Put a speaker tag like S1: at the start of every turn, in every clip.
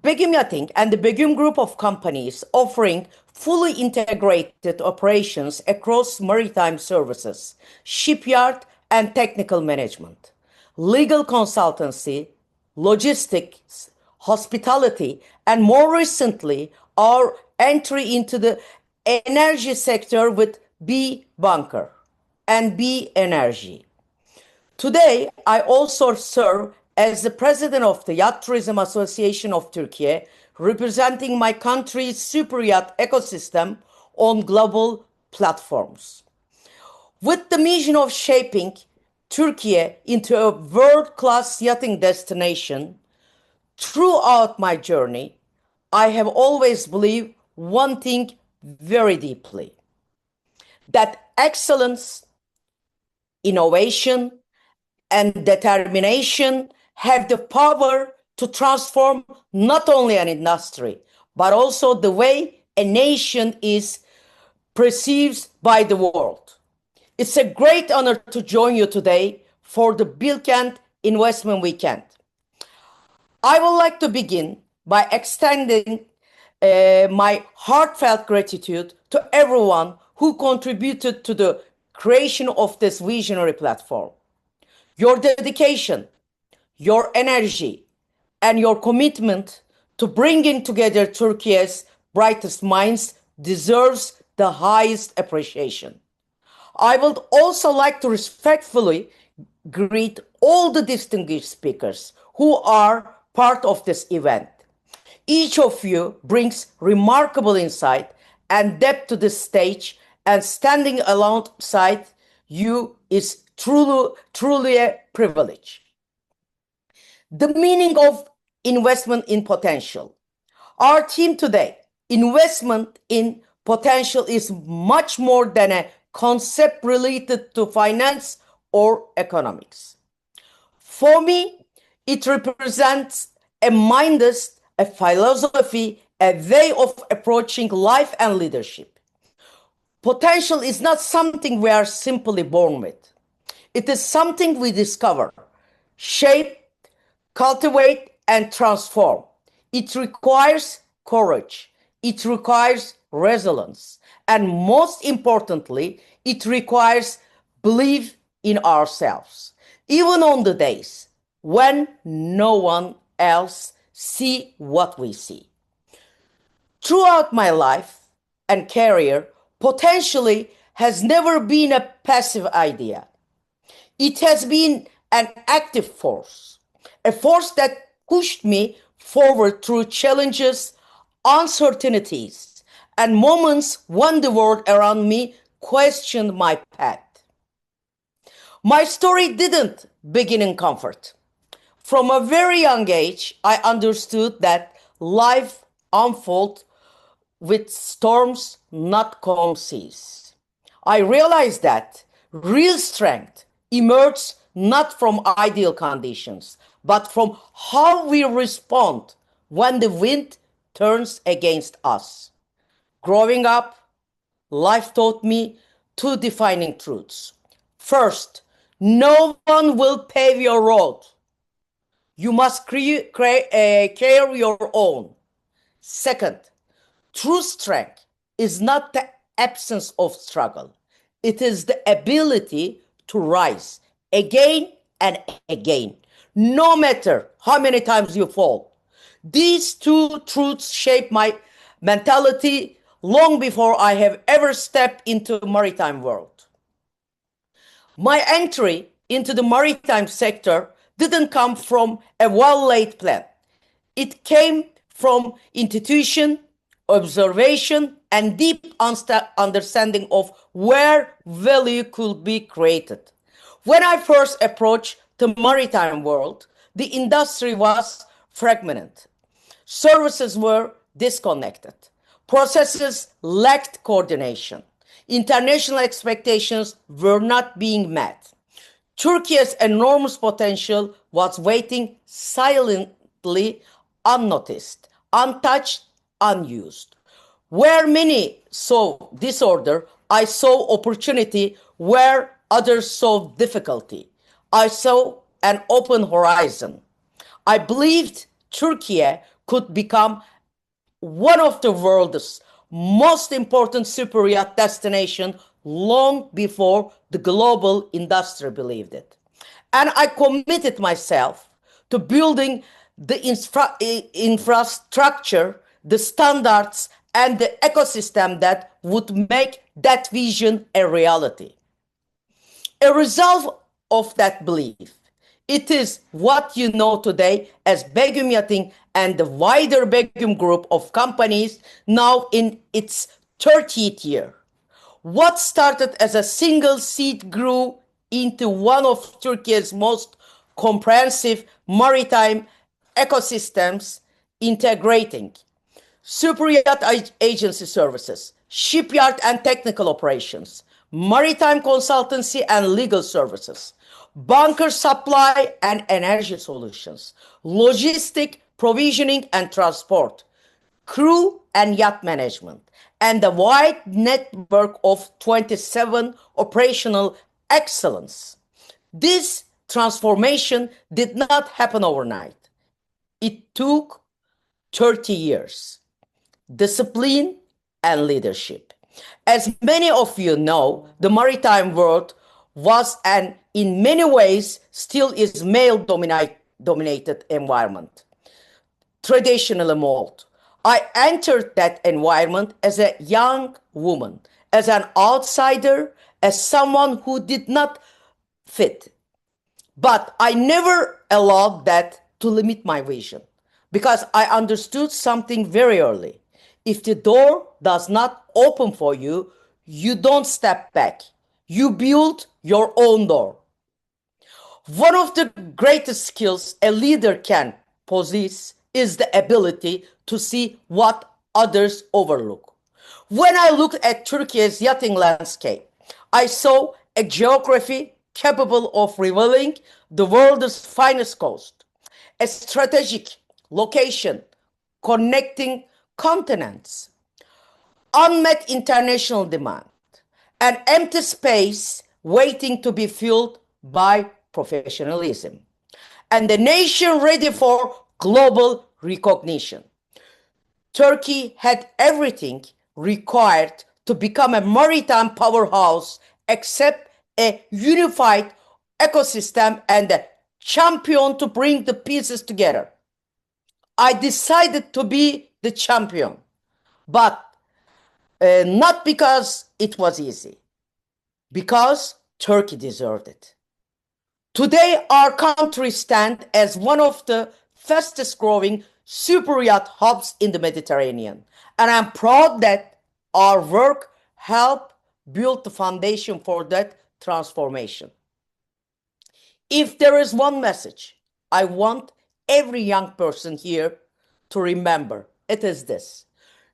S1: Begüm Yachting and the Begüm Group of companies offering fully integrated operations across maritime services, shipyard and technical management, legal consultancy, logistics, hospitality, and more recently, our entry into the energy sector with B Bunker and B Energy. Today, I also serve as the president of the Yacht Tourism Association of Turkey, representing my country's super yacht ecosystem on global platforms. With the mission of shaping Turkey into a world-class yachting destination, throughout my journey, I have always believed one thing very deeply, that excellence, innovation, and determination have the power to transform not only an industry, but also the way a nation is perceived by the world. It's a great honor to join you today for the Bilkent Investment Weekend. I would like to begin by extending my heartfelt gratitude to everyone who contributed to the creation of this visionary platform. Your dedication, your energy, and your commitment to bringing together Turkey's brightest minds deserves the highest appreciation. I would also like to respectfully greet all the distinguished speakers who are part of this event. Each of you brings remarkable insight and depth to this stage, and standing alongside you is truly a privilege. The meaning of investment in potential. Our theme today, investment in potential, is much more than a concept related to finance or economics. For me, it represents a mindset, a philosophy, a way of approaching life and leadership. Potential is not something we are simply born with. It is something we discover, shape, cultivate, and transform. It requires courage. It requires resilience. And most importantly, it requires belief in ourselves. Even on the days when no one else sees what we see. Throughout my life and career, potentially has never been a passive idea. It has been an active force, a force that pushed me forward through challenges, uncertainties, and moments when the world around me questioned my path. My story didn't begin in comfort. From a very young age, I understood that life unfolds with storms, not calm seas. I realized that real strength emerges not from ideal conditions, but from how we respond when the wind turns against us. Growing up, life taught me two defining truths. First, no one will pave your road. You must carry your own. Second, true strength is not the absence of struggle. It is the ability to rise again and again, no matter how many times you fall. These two truths shape my mentality long before I have ever stepped into the maritime world. My entry into the maritime sector didn't come from a well-laid plan. It came from intuition, observation, and deep understanding of where value could be created. When I first approached the maritime world, the industry was fragmented. Services were disconnected. Processes lacked coordination. International expectations were not being met. Turkey's enormous potential was waiting silently, unnoticed, untouched, unused. Where many saw disorder, I saw opportunity. Where others saw difficulty, I saw an open horizon. I believed Turkey could become one of the world's most important super yacht destination long before the global industry believed it. And I committed myself to building the infrastructure, the standards, and the ecosystem that would make that vision a reality. A result of that belief, it is what you know today as Begüm Yachting and the wider Begüm Group of companies, now in its 30th year. What started as a single seat grew into one of Turkey's most comprehensive maritime ecosystems, integrating superyacht agency services, shipyard and technical operations, maritime consultancy and legal services, bunker supply and energy solutions, logistic provisioning and transport, crew and yacht management, and a wide network of 27 operational excellence. This transformation did not happen overnight. It took 30 years. Discipline and leadership. As many of you know, the maritime world was and in many ways still is male-dominated environment, traditionally mold. I entered that environment as a young woman, as an outsider, as someone who did not fit. But I never allowed that to limit my vision because I understood something very early. If the door does not open for you, you don't step back. You build your own door. One of the greatest skills a leader can possess is the ability to see what others overlook. When I looked at Turkey's yachting landscape, I saw a geography capable of revealing the world's finest coast, a strategic location connecting continents, unmet international demand, an empty space waiting to be filled by professionalism, and a nation ready for global recognition. Turkey had everything required to become a maritime powerhouse except a unified ecosystem and a champion to bring the pieces together. I decided to be the champion, but not because it was easy, because Turkey deserved it. Today, our country stands as one of the fastest growing super yacht hubs in the Mediterranean. And I'm proud that our work helped build the foundation for that transformation. If there is one message I want every young person here to remember, it is this.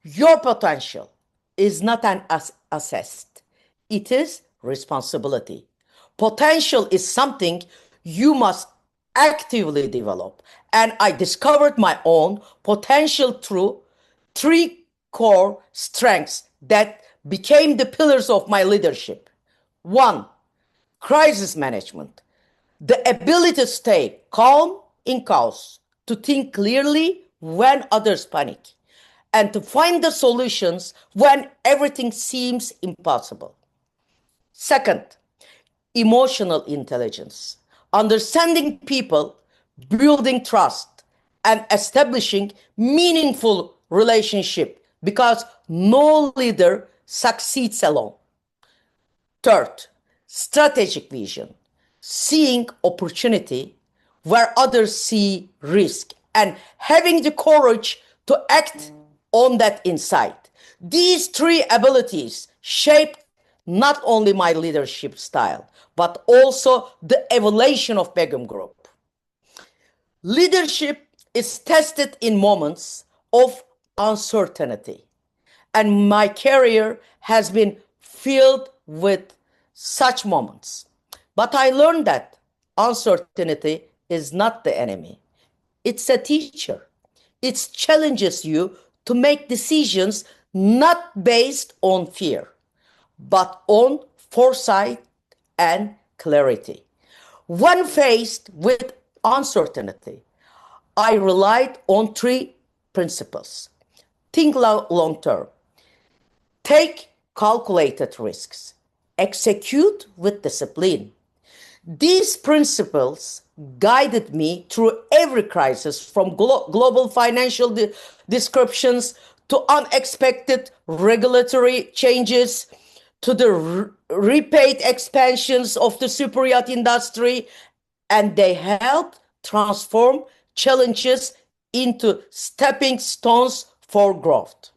S1: Your potential is not an assessed. It is responsibility. Potential is something you must actively develop. And I discovered my own potential through 3 core strengths that became the pillars of my leadership. 1, crisis management. The ability to stay calm in chaos, to think clearly when others panic, and to find the solutions when everything seems impossible. Second, emotional intelligence. Understanding people, building trust, and establishing meaningful relationship because no leader succeeds alone. Third, strategic vision. Seeing opportunity where others see risk and having the courage to act on that insight. These 3 abilities shaped not only my leadership style, but also the evolution of Begüm Group. Leadership is tested in moments of uncertainty, and my career has been filled with such moments. But I learned that uncertainty is not the enemy. It's a teacher. It challenges you to make decisions not based on fear, but on foresight and clarity. When faced with uncertainty, I relied on 3 principles. Think long term. Take calculated risks. Execute with discipline. These principles guided me through every crisis, from global financial descriptions to unexpected regulatory changes to the repaid expansions of the superyacht industry, and they helped transform challenges into stepping stones for growth.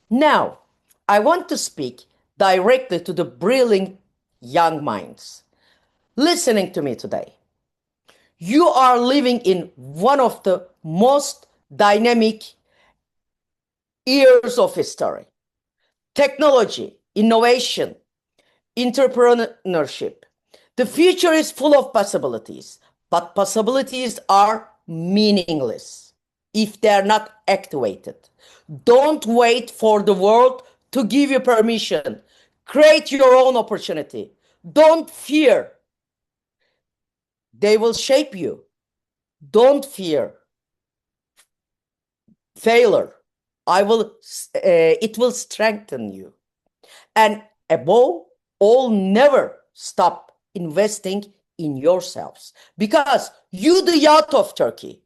S1: Now, I want to speak directly to the brilliant young minds listening to me today. You are living in one of the most dynamic years of history. Technology, innovation, entrepreneurship. The future is full of possibilities, but possibilities are meaningless if they're not activated. Don't wait for the world to give you permission. Create your own opportunity. Don't fear. They will shape you. Don't fear failure. It will strengthen you. And above all, never stop investing in yourselves, because you, the yacht of Turkey,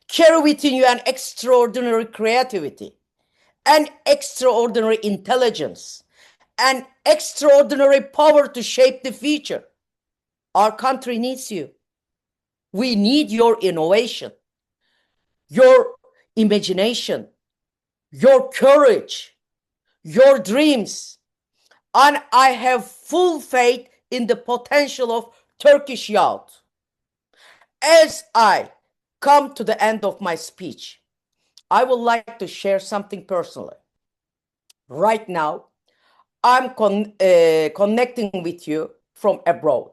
S1: carry within you an extraordinary creativity, an extraordinary intelligence, an extraordinary power to shape the future. Our country needs you. We need your innovation, your imagination, your courage, your dreams. And I have full faith in the potential of Turkish yacht. As I come to the end of my speech, I would like to share something personally. Right now, I'm connecting with you from abroad.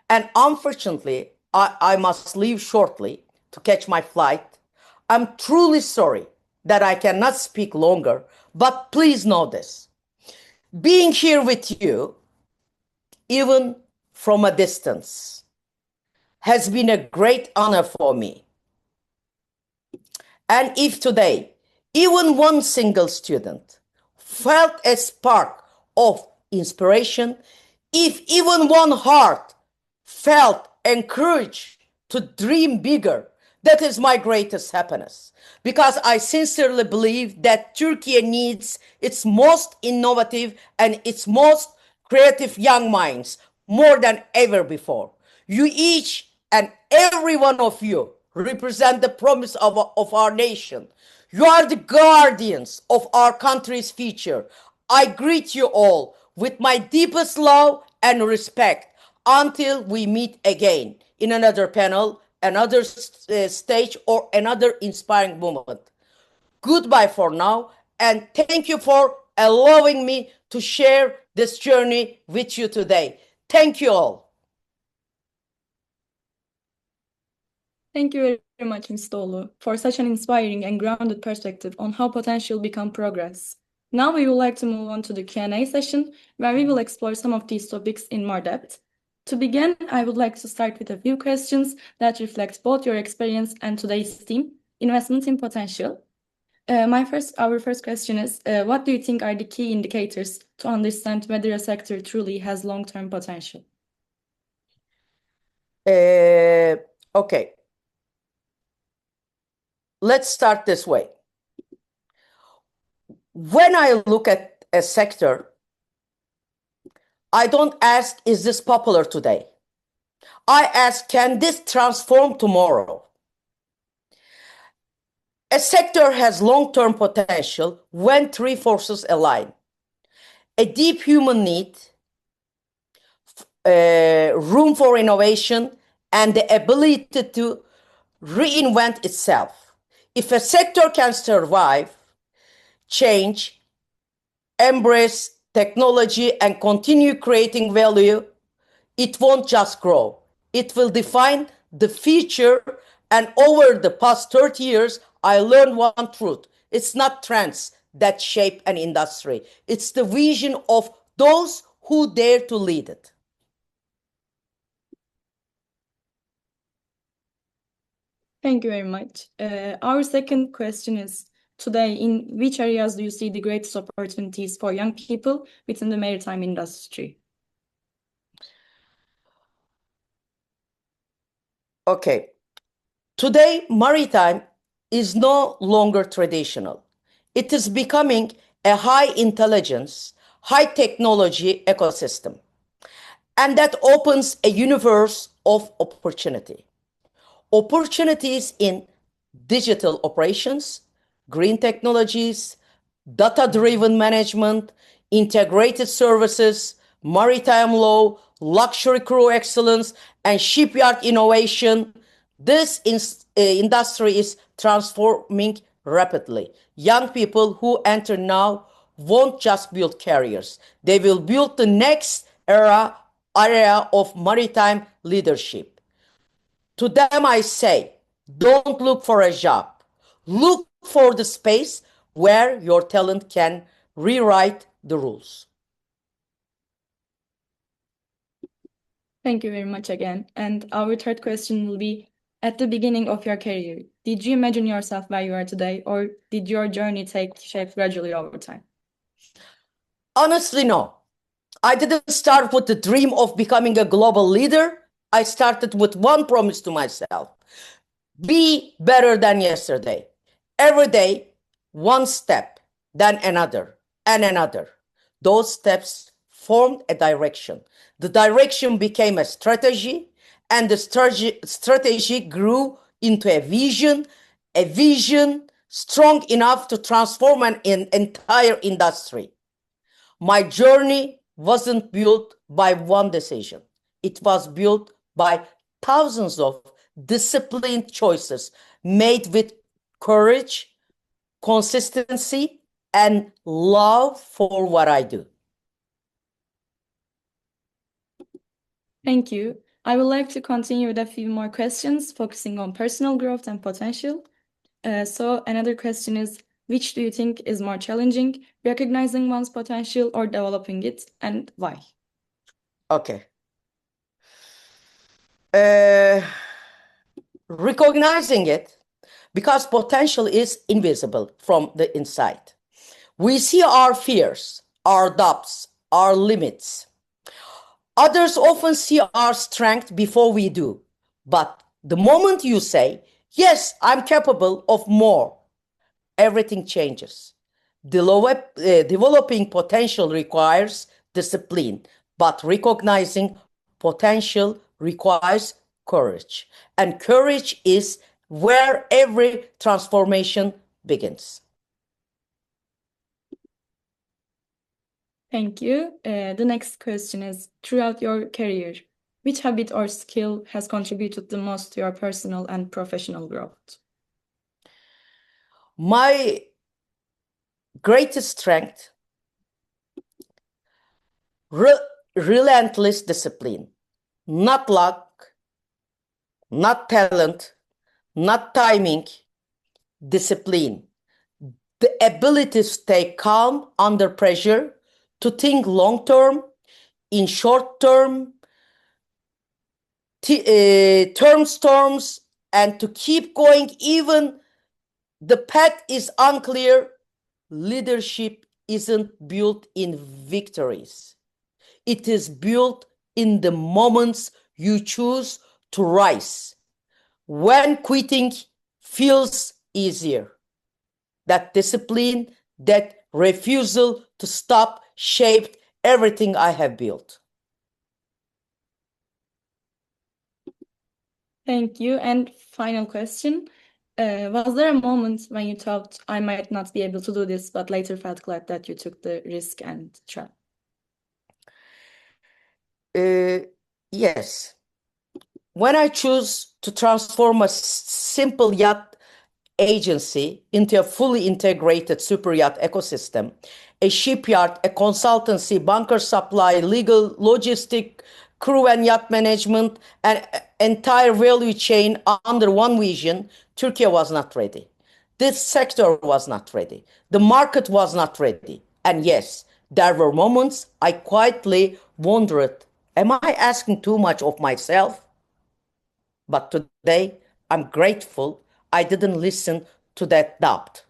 S1: And unfortunately, I must leave shortly to catch my flight. I'm truly sorry that I cannot speak longer, but please know this. Being here with you, even from a distance, has been a great honor for me. And if today, even one single student felt a spark of inspiration, if even one heart felt encouraged to dream bigger, that is my greatest happiness. Because I sincerely believe that Turkey needs its most innovative and its most creative young minds more than ever before. You each and every one of you represent the promise of our nation. You are the guardians of our country's future. I greet you all with my deepest love and respect until we meet again in another panel, another stage, or another inspiring moment. Goodbye for now, and thank you for allowing me to share this journey with you today. Thank you all.
S2: Thank you very much, Ms. Doğulu, for such an inspiring and grounded perspective on how potential become progress. Now we would like to move on to the Q&A session, where we will explore some of these topics in more depth. To begin, I would like to start with a few questions that reflect both your experience and today's theme, investment in potential. Our first question is, what do you think are the key indicators to understand whether a sector truly has long-term potential?
S1: Okay. Let's start this way. When I look at a sector, I don't ask, is this popular today? I ask, can this transform tomorrow? A sector has long-term potential when three forces align: a deep human need, room for innovation, and the ability to reinvent itself. If a sector can survive, change, embrace technology, and continue creating value, it won't just grow. It will define the future. And over the past 30 years, I learned one truth. It's not trends that shape an industry. It's the vision of those who dare to lead it.
S2: Thank you very much. Our second question is, today, in which areas do you see the greatest opportunities for young people within the maritime industry?
S1: Okay. Today, maritime is no longer traditional. It is becoming a high intelligence, high technology ecosystem. And that opens a universe of opportunity. Opportunities in digital operations, green technologies, data-driven management, integrated services, maritime law, luxury crew excellence, and shipyard innovation. This industry is transforming rapidly. Young people who enter now won't just build careers. They will build the next area of maritime leadership. To them, I say, don't look for a job. Look for the space where your talent can rewrite the rules.
S2: Thank you very much again. And our third question will be, at the beginning of your career, did you imagine yourself where you are today, or did your journey take shape gradually over time?
S1: Honestly, no. I didn't start with the dream of becoming a global leader. I started with one promise to myself: be better than yesterday. Every day, one step, then another, and another. Those steps formed a direction. The direction became a strategy, and the strategy grew into a vision strong enough to transform an entire industry. My journey wasn't built by one decision. It was built by thousands of disciplined choices made with courage, consistency, and love for what I do.
S2: Thank you. I would like to continue with a few more questions focusing on personal growth and potential. So another question is, which do you think is more challenging, recognizing one's potential or developing it, and why?
S1: Okay. Recognizing it, because potential is invisible from the inside. We see our fears, our doubts, our limits. Others often see our strength before we do. But the moment you say, yes, I'm capable of more, everything changes. Developing potential requires discipline, but recognizing potential requires courage. And courage is where every transformation begins.
S2: Thank you. The next question is, throughout your career, which habit or skill has contributed the most to your personal and professional growth?
S1: My greatest strength, relentless discipline, not luck, not talent, not timing, discipline. The ability to stay calm under pressure, to think long term, in short term, term storms, and to keep going even the path is unclear. Leadership isn't built in victories. It is built in the moments you choose to rise, when quitting feels easier. That discipline, that refusal to stop shaped everything I have built.
S2: Thank you. And final question. Was there a moment when you thought, I might not be able to do this, but later felt glad that you took the risk and tried?
S1: Yes. When I choose to transform a simple yacht agency into a fully integrated super yacht ecosystem, a shipyard, a consultancy, bunker supply, legal, logistic, crew and yacht management, and entire value chain under one vision, Turkey was not ready. This sector was not ready. The market was not ready. And yes, there were moments I quietly wondered, am I asking too much of myself? But today, I'm grateful I didn't listen to that doubt,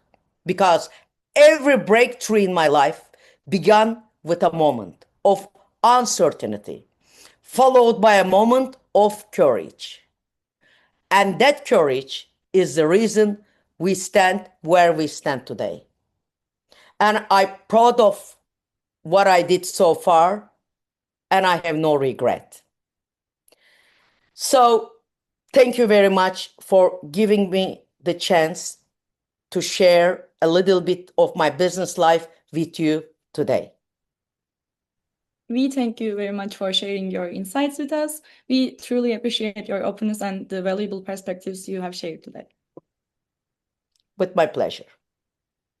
S1: because every breakthrough in my life began with a moment of uncertainty, followed by a moment of courage. And that courage is the reason we stand where we stand today. And I'm proud of what I did so far, and I have no regret. So thank you very much for giving me the chance to share a little bit of my business life with you today.
S2: We thank you very much for sharing your insights with us. We truly appreciate your openness and the valuable perspectives you have shared today.
S1: With my pleasure.